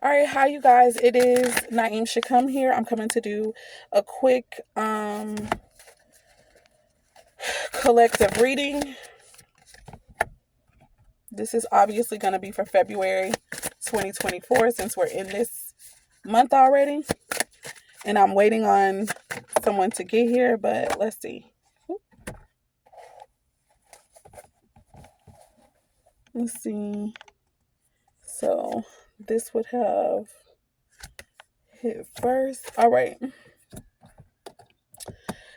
All right, hi you guys. It is Naeem Shakam here. I'm coming to do a quick collective reading. This is obviously going to be for February 2024 since we're in this month already. And I'm waiting on someone to get here, but let's see. Let's see. So this would have hit first. All right.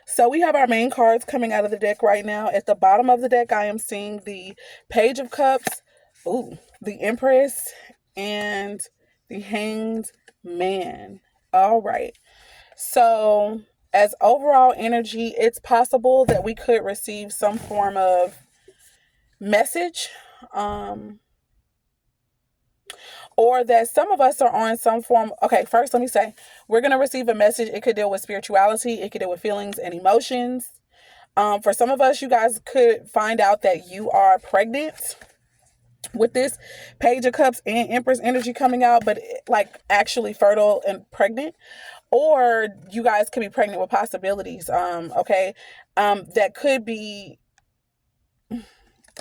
So we have our main cards coming out of the deck right now. At the bottom of the deck, I am seeing the Page of Cups, the Empress, and the Hanged Man. All right. So as overall energy, it's possible that we could receive some form of message. Or that some of us are on some form. Okay, first let me say, we're going to receive a message. It could deal with spirituality. It could deal with feelings and emotions. For some of us, you guys could find out that you are pregnant with this Page of Cups and Empress energy coming out, but like actually fertile and pregnant. Or you guys could be pregnant with possibilities. Okay. That could be.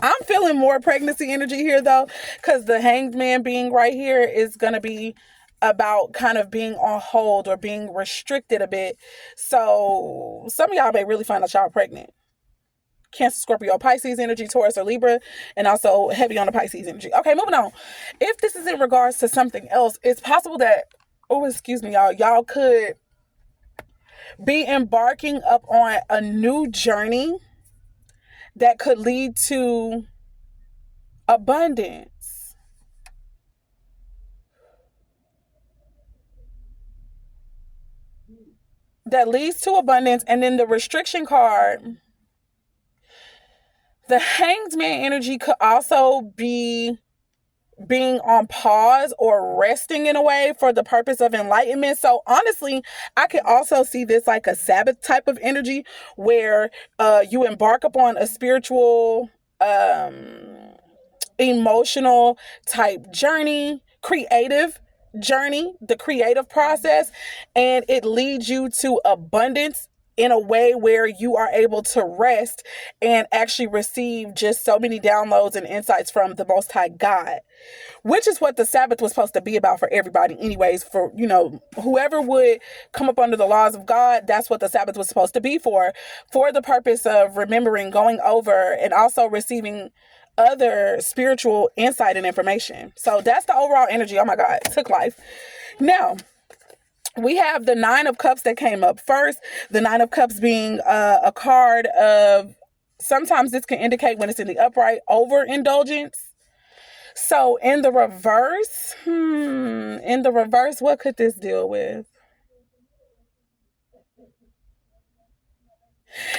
I'm feeling more pregnancy energy here though, because the Hanged Man being right here is going to be about kind of being on hold or being restricted a bit. So some of y'all may really find out y'all pregnant. Cancer, Scorpio, Pisces energy, Taurus, or Libra, and also heavy on the Pisces energy. Okay, moving on. If this is in regards to something else, it's possible that, oh, excuse me, y'all could be embarking up on a new journey that could lead to abundance. That leads to abundance. And then the restriction card, the Hanged Man energy could also be being on pause or resting in a way for the purpose of enlightenment. So honestly, I could also see this like a Sabbath type of energy where you embark upon a spiritual, emotional type journey, creative journey, the creative process, and it leads you to abundance in a way where you are able to rest and actually receive just so many downloads and insights from the Most High God, which is what the Sabbath was supposed to be about for everybody anyways. For, whoever would come up under the laws of God, that's what the Sabbath was supposed to be for the purpose of remembering, going over, and also receiving other spiritual insight and information. So that's the overall energy. Oh my God, it took life. Now, we have the Nine of Cups that came up first. The Nine of Cups being a card of, sometimes this can indicate when it's in the upright, overindulgence. So in the reverse, what could this deal with?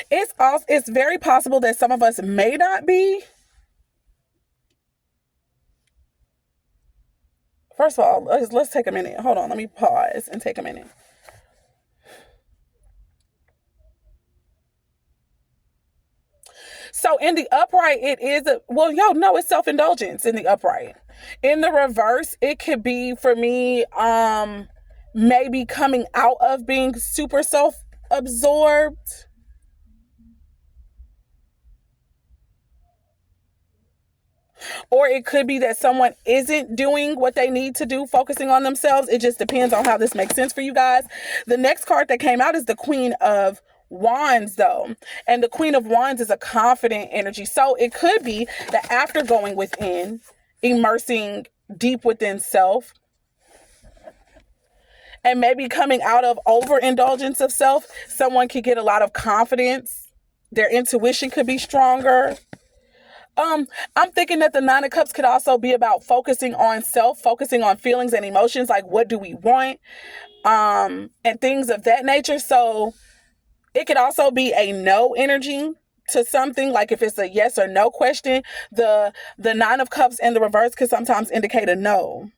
It's very possible that some of us may not be. First of all, let's take a minute. Hold on, let me pause and take a minute. So in the upright, it is it's self-indulgence in the upright. In the reverse, it could be for me, maybe coming out of being super self-absorbed. Or it could be that someone isn't doing what they need to do, focusing on themselves. It just depends on how this makes sense for you guys. The next card that came out is the Queen of Wands, though. And the Queen of Wands is a confident energy. So it could be that after going within, immersing deep within self, and maybe coming out of overindulgence of self, someone could get a lot of confidence. Their intuition could be stronger. I'm thinking that the Nine of Cups could also be about focusing on self, focusing on feelings and emotions, like what do we want, and things of that nature. So it could also be a no energy to something, like if it's a yes or no question. The Nine of Cups in the reverse could sometimes indicate a no.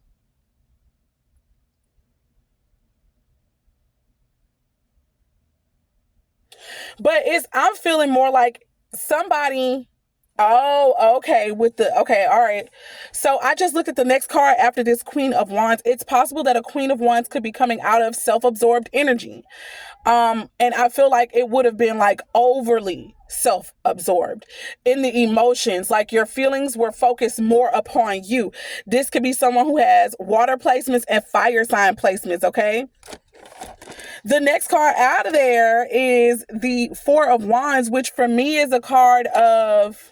But I'm feeling more like somebody Oh, okay. Okay, all right. So I just looked at the next card after this Queen of Wands. It's possible that a Queen of Wands could be coming out of self-absorbed energy. And I feel like it would have been like overly self-absorbed in the emotions, like your feelings were focused more upon you. This could be someone who has water placements and fire sign placements, okay? The next card out of there is the Four of Wands, which for me is a card of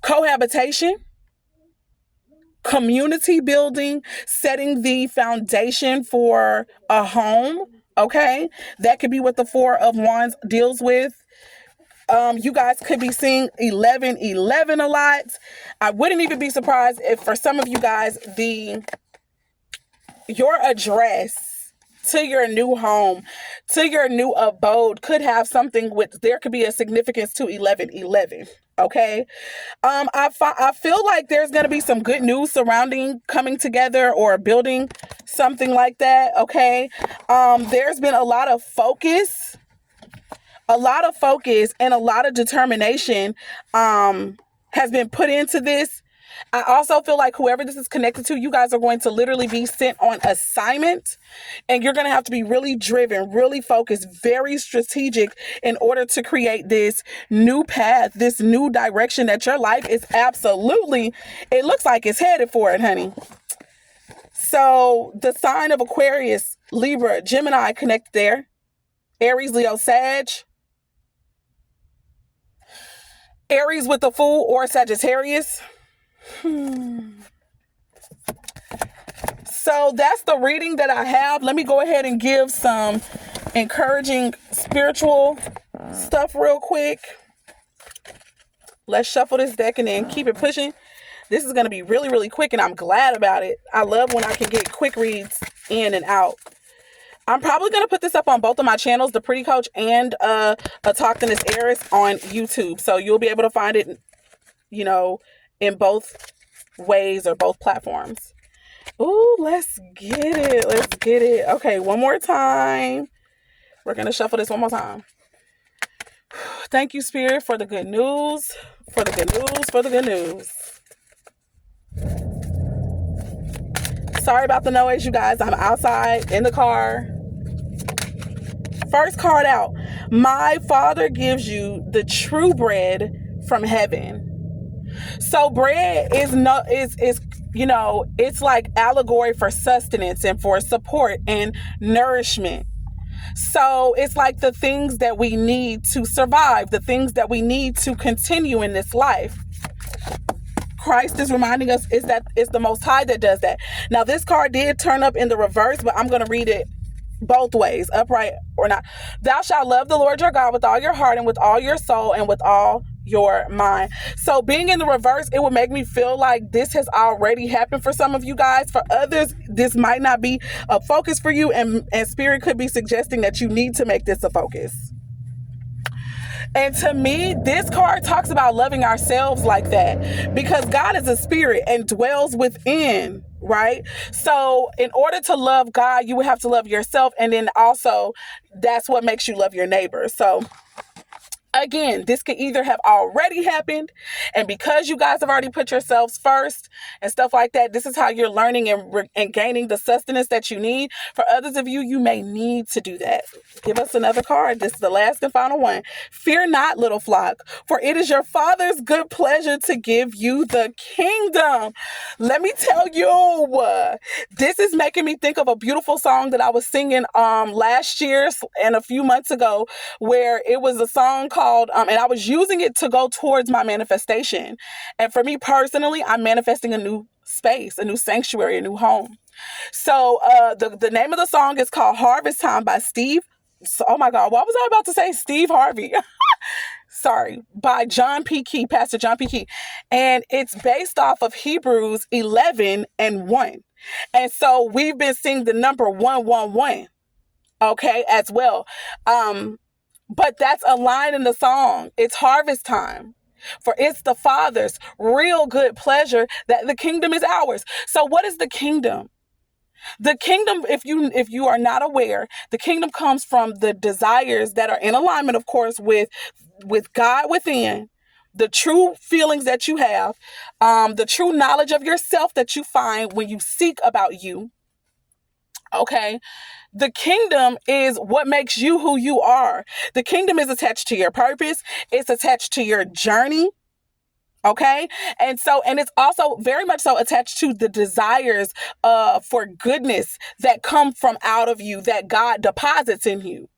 cohabitation, community building, setting the foundation for a home. Okay, that could be what the Four of Wands deals with. You guys could be seeing 1111 a lot. I wouldn't even be surprised if for some of you guys your address to your new home, to your new abode could have something with, there could be a significance to 1111. Okay. I feel like there's going to be some good news surrounding coming together or building something like that. Okay. There's been a lot of focus and a lot of determination, has been put into this. I also feel like whoever this is connected to, you guys are going to literally be sent on assignment, and you're going to have to be really driven, really focused, very strategic in order to create this new path, this new direction that your life is absolutely, it looks like it's headed for it, honey. So the sign of Aquarius, Libra, Gemini connect there. Aries, Leo, Sag. Aries with the Fool or Sagittarius. So that's the reading that I have. Let me go ahead and give some encouraging spiritual stuff real quick. Let's shuffle this deck and then keep it pushing. This is going to be really, really quick, and I'm glad about it. I love when I can get quick reads in and out. I'm probably going to put this up on both of my channels, The Pretty Coach and A Talktiness Heiress on YouTube. So you'll be able to find it, you know, in both ways or both platforms. Ooh, let's get it. Let's get it. Okay, one more time. We're going to shuffle this one more time. Thank you, Spirit, for the good news. For the good news. For the good news. Sorry about the noise, you guys. I'm outside in the car. First card out. My Father gives you the true bread from heaven. So bread is you know, it's like allegory for sustenance and for support and nourishment. So it's like the things that we need to survive, the things that we need to continue in this life. Christ is reminding us is that it's the Most High that does that. Now, this card did turn up in the reverse, but I'm going to read it both ways, upright or not. Thou shalt love the Lord your God with all your heart and with all your soul and with all your mind. So being in the reverse, it would make me feel like this has already happened for some of you guys. For others, this might not be a focus for you, and Spirit could be suggesting that you need to make this a focus. And to me, this card talks about loving ourselves like that, because God is a spirit and dwells within, right? So in order to love God, you would have to love yourself. And then also that's what makes you love your neighbor. So again, this could either have already happened, and because you guys have already put yourselves first and stuff like that, this is how you're learning and gaining the sustenance that you need. For others of you, you may need to do that. Give us another card. This is the last and final one. Fear not, little flock, for it is your Father's good pleasure to give you the kingdom. Let me tell you, this is making me think of a beautiful song that I was singing last year and a few months ago, where it was a song called, and I was using it to go towards my manifestation. And for me personally, I'm manifesting a new space, a new sanctuary, a new home. So the name of the song is called Harvest Time by Steve. Oh my God, what was I about to say? Steve Harvey. Sorry, by John P. Key, Pastor John P. Key. And it's based off of Hebrews 11:1. And so we've been seeing the number 111, okay, as well. But that's a line in the song. It's harvest time. For it's the Father's real good pleasure that the kingdom is ours. So what is the kingdom? The kingdom, if you are not aware, the kingdom comes from the desires that are in alignment, of course, with God within, the true feelings that you have, the true knowledge of yourself that you find when you seek about you. Okay. The kingdom is what makes you who you are. The kingdom is attached to your purpose. It's attached to your journey. Okay. And it's also very much so attached to the desires for goodness that come from out of you, that God deposits in you.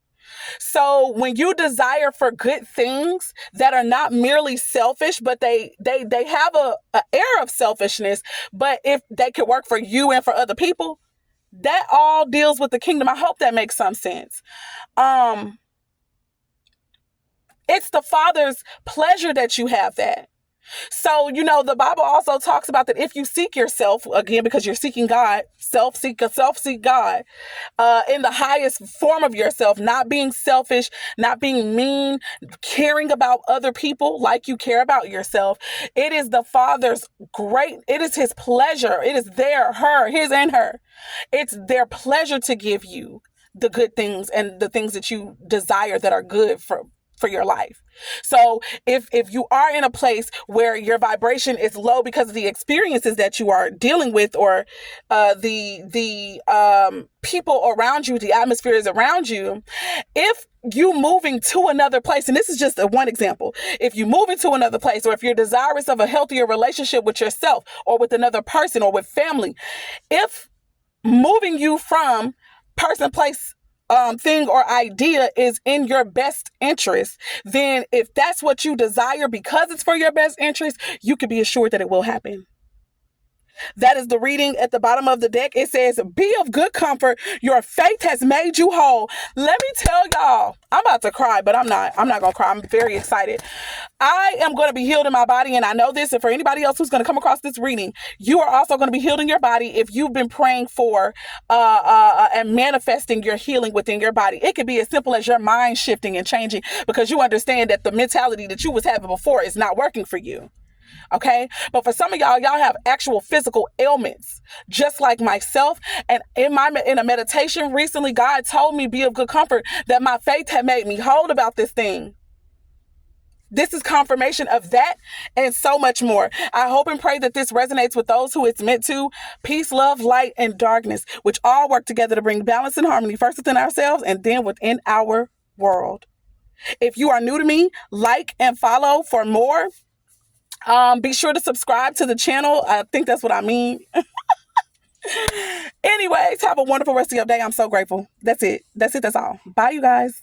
So when you desire for good things that are not merely selfish, but they have a air of selfishness, but if they could work for you and for other people, that all deals with the kingdom. I hope that makes some sense. It's the Father's pleasure that you have that. So, the Bible also talks about that if you seek yourself, again, because you're seeking God, self-seek God, in the highest form of yourself, not being selfish, not being mean, caring about other people like you care about yourself. It is the Father's it is his pleasure. It is his and her. It's their pleasure to give you the good things and the things that you desire that are good for your life. So if you are in a place where your vibration is low because of the experiences that you are dealing with, or the people around you, the atmospheres around you, if you moving to another place, and this is just one example, if you move into another place, or if you're desirous of a healthier relationship with yourself or with another person or with family, if moving you from person, place, thing or idea is in your best interest, then if that's what you desire because it's for your best interest, you can be assured that it will happen. That is the reading at the bottom of the deck. It says, be of good comfort. Your faith has made you whole. Let me tell y'all, I'm about to cry, but I'm not going to cry. I'm very excited. I am going to be healed in my body. And I know this. And for anybody else who's going to come across this reading, you are also going to be healed in your body if you've been praying for and manifesting your healing within your body. It could be as simple as your mind shifting and changing because you understand that the mentality that you was having before is not working for you. Okay. But for some of y'all have actual physical ailments, just like myself. And in a meditation recently, God told me, be of good comfort, that my faith had made me whole about this thing. This is confirmation of that and so much more. I hope and pray that this resonates with those who it's meant to. Peace, love, light, and darkness, which all work together to bring balance and harmony, first within ourselves and then within our world. If you are new to me, like and follow for more. Be sure to subscribe to the channel. I think that's what I mean. Anyways, have a wonderful rest of your day. I'm so grateful. That's it. That's all. Bye, you guys.